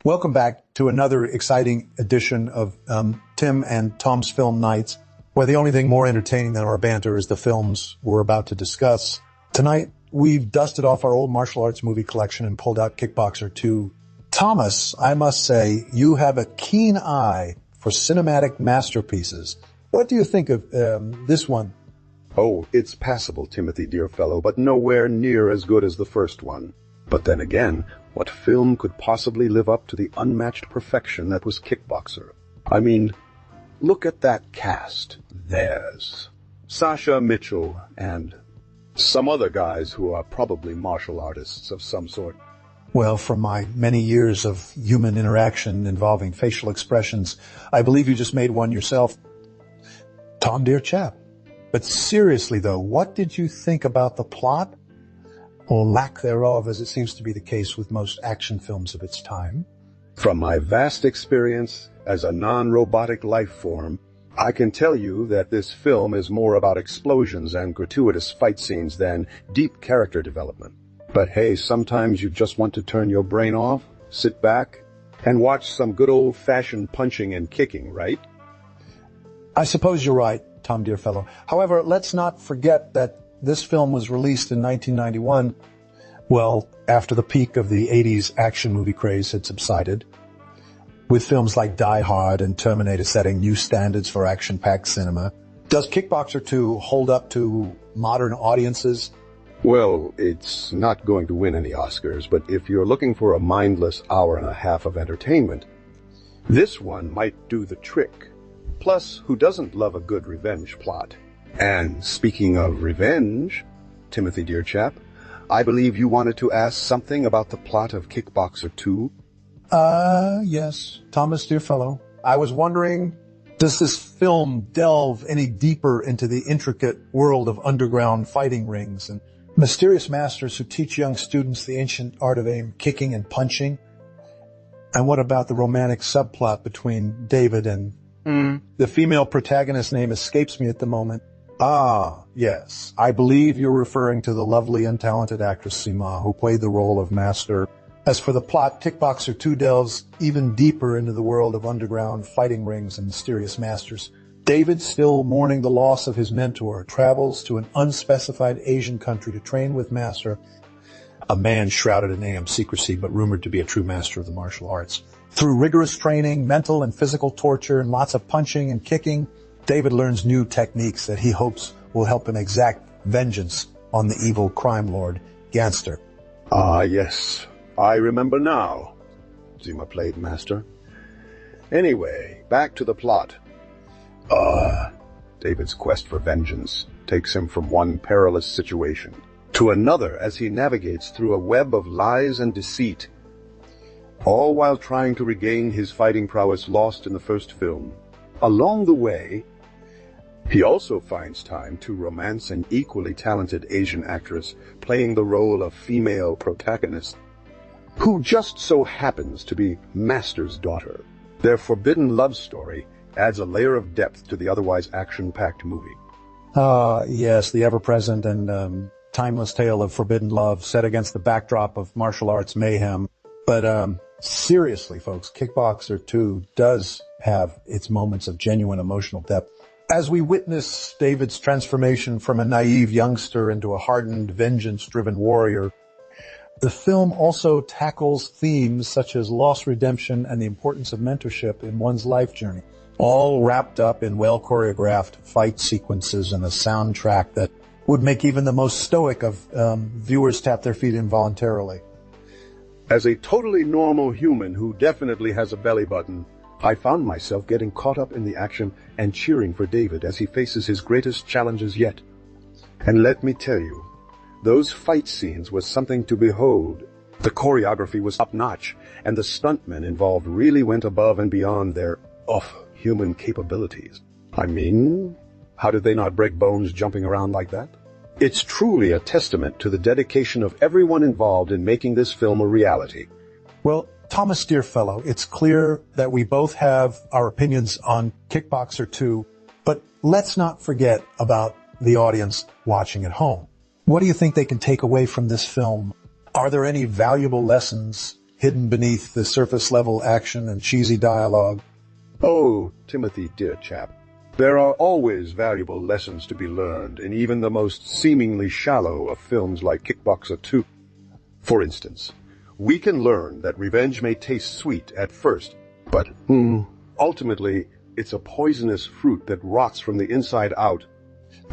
Welcome back to another exciting edition of Tim and Tom's Film Nights, where the only thing more entertaining than our banter is the films we're about to discuss. Tonight, we've dusted off our old martial arts movie collection and pulled out Kickboxer 2. Thomas, I must say, you have a keen eye for cinematic masterpieces. What do you think of this one? Oh, it's passable, Timothy, dear fellow, but nowhere near as good as the first one. But then again, what film could possibly live up to the unmatched perfection that was Kickboxer? I mean, look at that cast. There's Sasha Mitchell and some other guys who are probably martial artists of some sort. Well, from my many years of human interaction involving facial expressions, I believe you just made one yourself. Tom, dear chap. But seriously, though, what did you think about the plot? Or lack thereof, as it seems to be the case with most action films of its time? From my vast experience as a non-robotic life form, I can tell you that this film is more about explosions and gratuitous fight scenes than deep character development. But hey, sometimes you just want to turn your brain off, sit back, and watch some good old-fashioned punching and kicking, right? I suppose you're right, Tom, dear fellow. However, let's not forget that this film was released in 1991, well, after the peak of the 80s action movie craze had subsided, with films like Die Hard and Terminator setting new standards for action-packed cinema. Does Kickboxer 2 hold up to modern audiences? Well, it's not going to win any Oscars, but if you're looking for a mindless hour and a half of entertainment, this one might do the trick. Plus, who doesn't love a good revenge plot? And speaking of revenge, Timothy, dear chap, I believe you wanted to ask something about the plot of Kickboxer 2? Yes, Thomas, dear fellow. I was wondering, does this film delve any deeper into the intricate world of underground fighting rings and mysterious masters who teach young students the ancient art of aim, kicking and punching? And what about the romantic subplot between David and the female protagonist's name escapes me at the moment? Ah, yes. I believe you're referring to the lovely and talented actress Sima, who played the role of Master. As for the plot, Kickboxer 2 delves even deeper into the world of underground fighting rings and mysterious masters. David, still mourning the loss of his mentor, travels to an unspecified Asian country to train with Master, a man shrouded in AM secrecy but rumored to be a true master of the martial arts. Through rigorous training, mental and physical torture, and lots of punching and kicking, David learns new techniques that he hopes will help him exact vengeance on the evil crime lord, Gangster. Ah, yes. I remember now. Zima played Master. Anyway, back to the plot. David's quest for vengeance takes him from one perilous situation to another as he navigates through a web of lies and deceit, all while trying to regain his fighting prowess lost in the first film. Along the way, he also finds time to romance an equally talented Asian actress playing the role of female protagonist, who just so happens to be Master's daughter. Their forbidden love story adds a layer of depth to the otherwise action-packed movie. Yes, the ever-present and timeless tale of forbidden love set against the backdrop of martial arts mayhem. But seriously, folks, Kickboxer 2 does have its moments of genuine emotional depth. As we witness David's transformation from a naive youngster into a hardened, vengeance-driven warrior, the film also tackles themes such as loss, redemption, and the importance of mentorship in one's life journey, all wrapped up in well-choreographed fight sequences and a soundtrack that would make even the most stoic of viewers tap their feet involuntarily. As a totally normal human who definitely has a belly button, I found myself getting caught up in the action and cheering for David as he faces his greatest challenges yet. And let me tell you, those fight scenes was something to behold. The choreography was top-notch, and the stuntmen involved really went above and beyond their human capabilities. I mean, how did they not break bones jumping around like that? It's truly a testament to the dedication of everyone involved in making this film a reality. Well, Thomas, dear fellow, it's clear that we both have our opinions on Kickboxer 2, but let's not forget about the audience watching at home. What do you think they can take away from this film? Are there any valuable lessons hidden beneath the surface-level action and cheesy dialogue? Oh, Timothy, dear chap, there are always valuable lessons to be learned in even the most seemingly shallow of films like Kickboxer 2. For instance, we can learn that revenge may taste sweet at first, but ultimately, it's a poisonous fruit that rots from the inside out.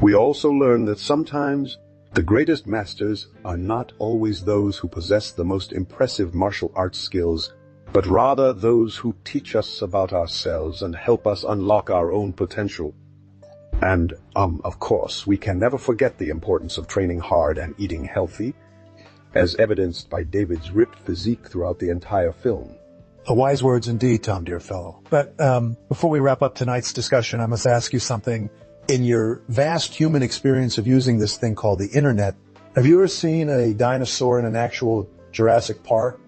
We also learn that sometimes the greatest masters are not always those who possess the most impressive martial arts skills, but rather those who teach us about ourselves and help us unlock our own potential. And, of course, we can never forget the importance of training hard and eating healthy, as evidenced by David's ripped physique throughout the entire film. Wise words indeed, Tom, dear fellow. But before we wrap up tonight's discussion, I must ask you something. In your vast human experience of using this thing called the internet, have you ever seen a dinosaur in an actual Jurassic Park?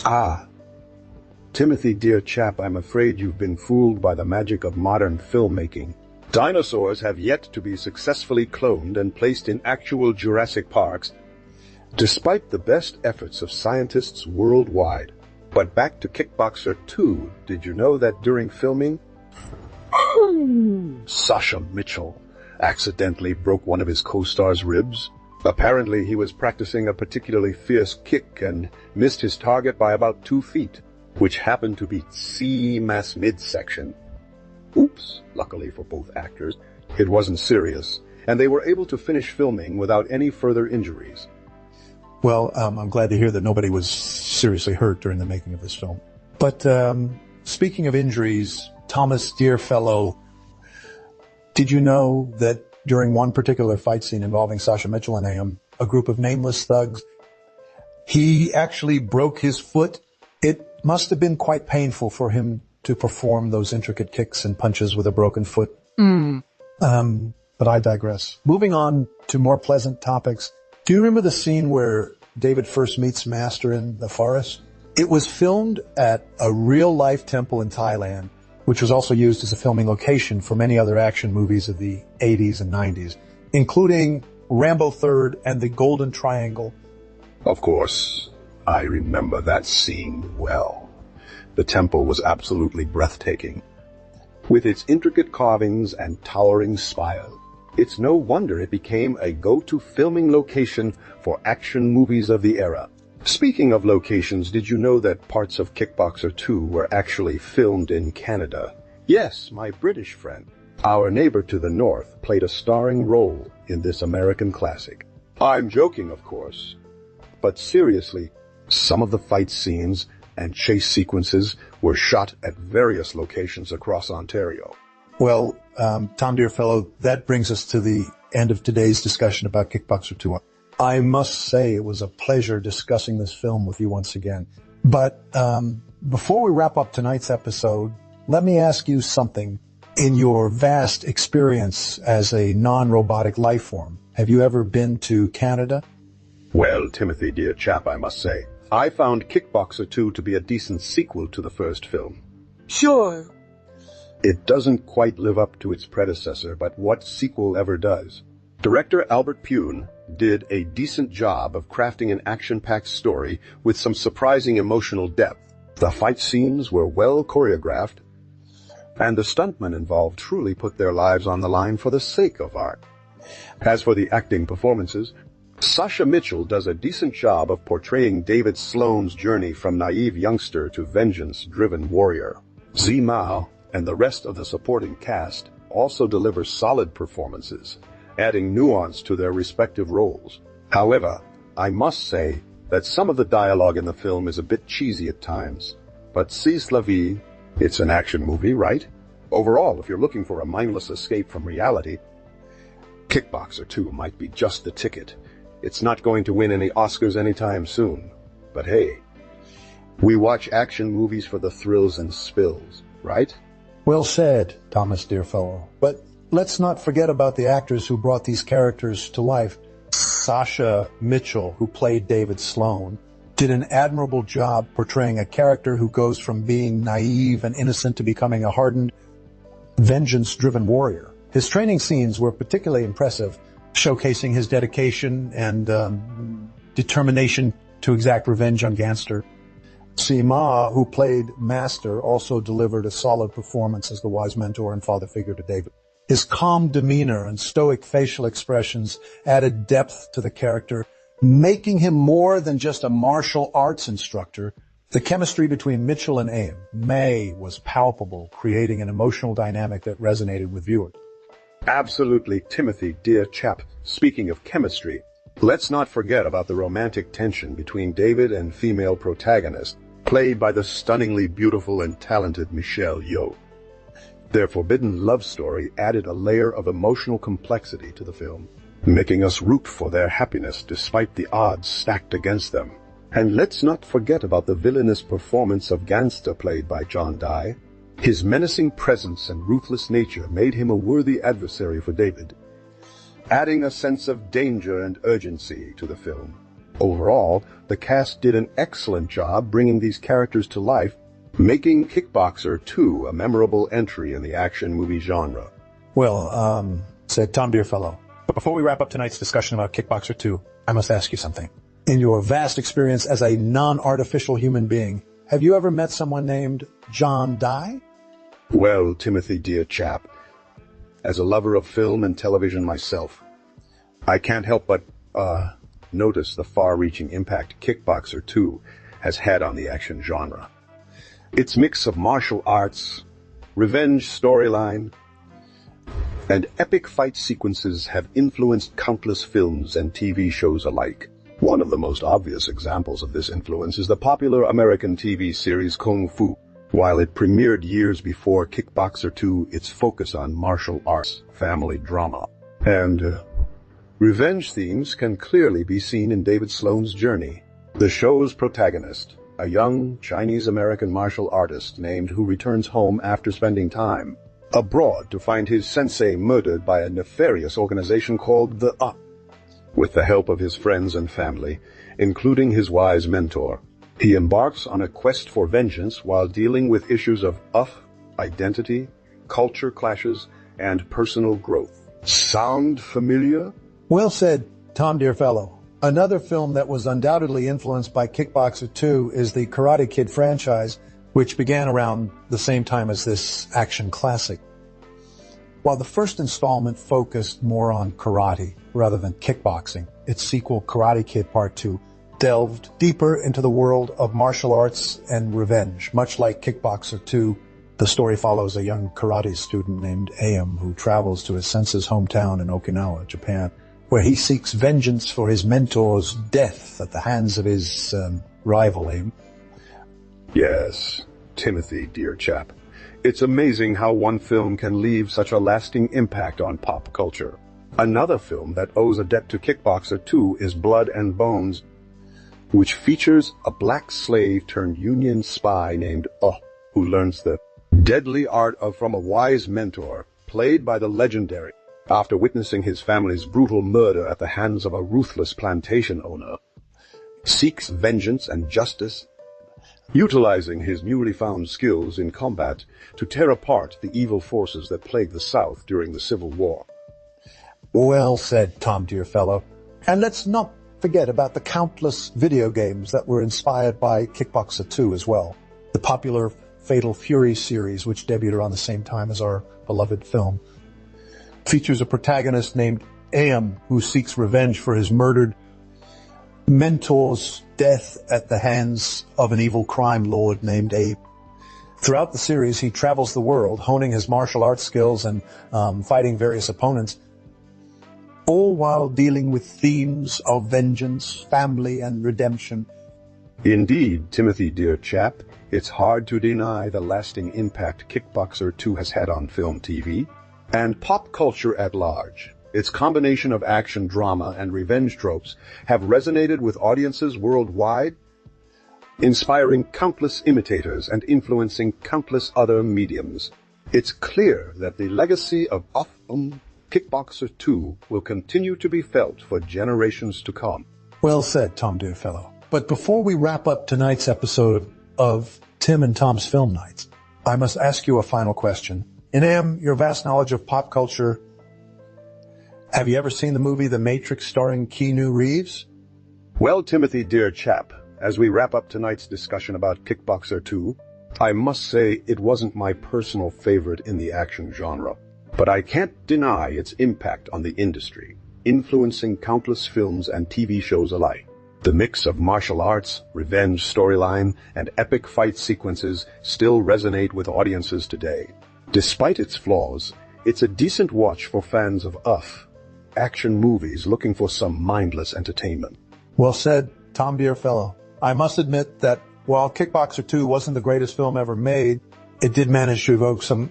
Ah, Timothy, dear chap, I'm afraid you've been fooled by the magic of modern filmmaking. Dinosaurs have yet to be successfully cloned and placed in actual Jurassic Parks, despite the best efforts of scientists worldwide. But back to Kickboxer 2, did you know that during filming, Sasha Mitchell accidentally broke one of his co-star's ribs? Apparently he was practicing a particularly fierce kick and missed his target by about 2 feet, which happened to be C-mass midsection. Oops, luckily for both actors, it wasn't serious, and they were able to finish filming without any further injuries. Well, I'm glad to hear that nobody was seriously hurt during the making of this film. But speaking of injuries, Thomas, dear fellow, did you know that during one particular fight scene involving Sasha Mitchell and him, a group of nameless thugs, he actually broke his foot? It must have been quite painful for him to perform those intricate kicks and punches with a broken foot. But I digress. Moving on to more pleasant topics. Do you remember the scene where David first meets Master in the forest? It was filmed at a real-life temple in Thailand, which was also used as a filming location for many other action movies of the 80s and 90s, including Rambo 3rd and The Golden Triangle. Of course, I remember that scene well. The temple was absolutely breathtaking. With its intricate carvings and towering spire, it's no wonder it became a go-to filming location for action movies of the era. Speaking of locations, did you know that parts of Kickboxer 2 were actually filmed in Canada? Yes, my British friend, our neighbor to the north, played a starring role in this American classic. I'm joking, of course. But seriously, some of the fight scenes and chase sequences were shot at various locations across Ontario. Well, Tom, dear fellow, that brings us to the end of today's discussion about Kickboxer 2. I must say it was a pleasure discussing this film with you once again. But before we wrap up tonight's episode, let me ask you something. In your vast experience as a non-robotic life form, have you ever been to Canada? Well, Timothy, dear chap, I must say, I found Kickboxer 2 to be a decent sequel to the first film. Sure. It doesn't quite live up to its predecessor, but what sequel ever does? Director Albert Pyun did a decent job of crafting an action-packed story with some surprising emotional depth. The fight scenes were well choreographed, and the stuntmen involved truly put their lives on the line for the sake of art. As for the acting performances, Sasha Mitchell does a decent job of portraying David Sloan's journey from naive youngster to vengeance-driven warrior. Zi Mao and the rest of the supporting cast also deliver solid performances, adding nuance to their respective roles. However, I must say that some of the dialogue in the film is a bit cheesy at times. But c'est la vie, it's an action movie, right? Overall, if you're looking for a mindless escape from reality, Kickboxer 2 might be just the ticket. It's not going to win any Oscars anytime soon. But hey, we watch action movies for the thrills and spills, right? Well said, Thomas, dear fellow. But let's not forget about the actors who brought these characters to life. Sasha Mitchell, who played David Sloan, did an admirable job portraying a character who goes from being naive and innocent to becoming a hardened, vengeance-driven warrior. His training scenes were particularly impressive, showcasing his dedication and determination to exact revenge on gangster. Sima, who played Master, also delivered a solid performance as the wise mentor and father figure to David. His calm demeanor and stoic facial expressions added depth to the character, making him more than just a martial arts instructor. The chemistry between Mitchell and May was palpable, creating an emotional dynamic that resonated with viewers. Absolutely, Timothy, dear chap. Speaking of chemistry, let's not forget about the romantic tension between David and female protagonist, played by the stunningly beautiful and talented Michelle Yeoh. Their forbidden love story added a layer of emotional complexity to the film, making us root for their happiness despite the odds stacked against them. And let's not forget about the villainous performance of Gangster played by John Dye. His menacing presence and ruthless nature made him a worthy adversary for David, adding a sense of danger and urgency to the film. Overall, the cast did an excellent job bringing these characters to life, making Kickboxer 2 a memorable entry in the action movie genre. Well, said Tom Dearfellow. But before we wrap up tonight's discussion about Kickboxer 2, I must ask you something. In your vast experience as a non-artificial human being, have you ever met someone named John Dye? Well, Timothy, dear chap, as a lover of film and television myself, I can't help but, notice the far-reaching impact Kickboxer 2 has had on the action genre. Its mix of martial arts, revenge storyline, and epic fight sequences have influenced countless films and TV shows alike. One of the most obvious examples of this influence is the popular American TV series Kung Fu. While it premiered years before Kickboxer 2, its focus on martial arts, family drama, and revenge themes can clearly be seen in David Sloan's journey. The show's protagonist, a young Chinese-American martial artist who returns home after spending time abroad to find his sensei murdered by a nefarious organization called the With the help of his friends and family, including his wise mentor, he embarks on a quest for vengeance while dealing with issues of identity, culture clashes, and personal growth. Sound familiar? Well said, Tom Dearfellow. Another film that was undoubtedly influenced by Kickboxer 2 is the Karate Kid franchise, which began around the same time as this action classic. While the first installment focused more on karate rather than kickboxing, its sequel, Karate Kid Part 2, delved deeper into the world of martial arts and revenge. Much like Kickboxer 2, the story follows a young karate student named Aim who travels to his sensei's hometown in Okinawa, Japan, where he seeks vengeance for his mentor's death at the hands of his rival, Aim. Yes, Timothy, dear chap. It's amazing how one film can leave such a lasting impact on pop culture. Another film that owes a debt to Kickboxer 2 is Blood and Bones, which features a black slave turned Union spy named who learns the deadly art from a wise mentor, played by the legendary, after witnessing his family's brutal murder at the hands of a ruthless plantation owner, seeks vengeance and justice, utilizing his newly found skills in combat to tear apart the evil forces that plagued the South during the Civil War. Well said, Tom Dearfellow. And let's not forget about the countless video games that were inspired by Kickboxer 2 as well. The popular Fatal Fury series, which debuted around the same time as our beloved film, features a protagonist named Aim who seeks revenge for his murdered mentor's death at the hands of an evil crime lord named Abe. Throughout the series, he travels the world, honing his martial arts skills and fighting various opponents, all while dealing with themes of vengeance, family, and redemption. Indeed, Timothy, dear chap, it's hard to deny the lasting impact Kickboxer 2 has had on film, TV, and pop culture at large. Its combination of action, drama, and revenge tropes have resonated with audiences worldwide, inspiring countless imitators and influencing countless other mediums. It's clear that the legacy of Kickboxer 2 will continue to be felt for generations to come. Well said, Tom Dearfellow. But before we wrap up tonight's episode of Tim and Tom's Film Nights, I must ask you a final question. In your vast knowledge of pop culture, have you ever seen the movie The Matrix starring Keanu Reeves? Well, Timothy, dear chap, As we wrap up tonight's discussion about Kickboxer 2, I must say it wasn't my personal favorite in the action genre, but I can't deny its impact on the industry, influencing countless films and TV shows alike. The mix of martial arts, revenge storyline, and epic fight sequences still resonate with audiences today. Despite its flaws, it's a decent watch for fans of action movies looking for some mindless entertainment. Well said, Tom Dearfellow. I must admit that while Kickboxer 2 wasn't the greatest film ever made, it did manage to evoke some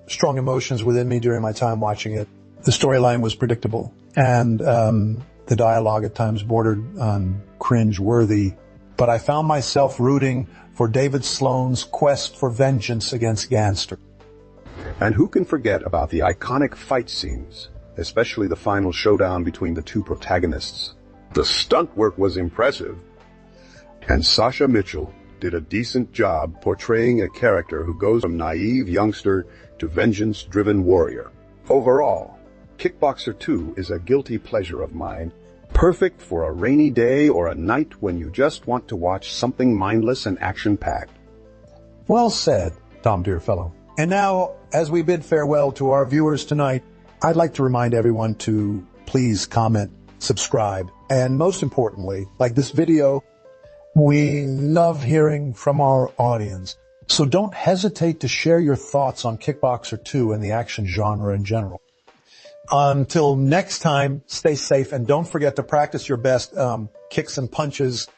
strong emotions within me during my time watching it. The storyline was predictable, and the dialogue at times bordered on cringe-worthy, but I found myself rooting for David Sloan's quest for vengeance against Gangster. And who can forget about the iconic fight scenes, especially the final showdown between the two protagonists? The stunt work was impressive, and Sasha Mitchell did a decent job portraying a character who goes from naive youngster to vengeance-driven warrior. Overall, Kickboxer 2 is a guilty pleasure of mine, perfect for a rainy day or a night when you just want to watch something mindless and action-packed. Well said, Tom Dearfellow. And now, as we bid farewell to our viewers tonight, I'd like to remind everyone to please comment, subscribe, and most importantly, like this video, we love hearing from our audience. So don't hesitate to share your thoughts on Kickboxer 2 and the action genre in general. Until next time, stay safe and don't forget to practice your best kicks and punches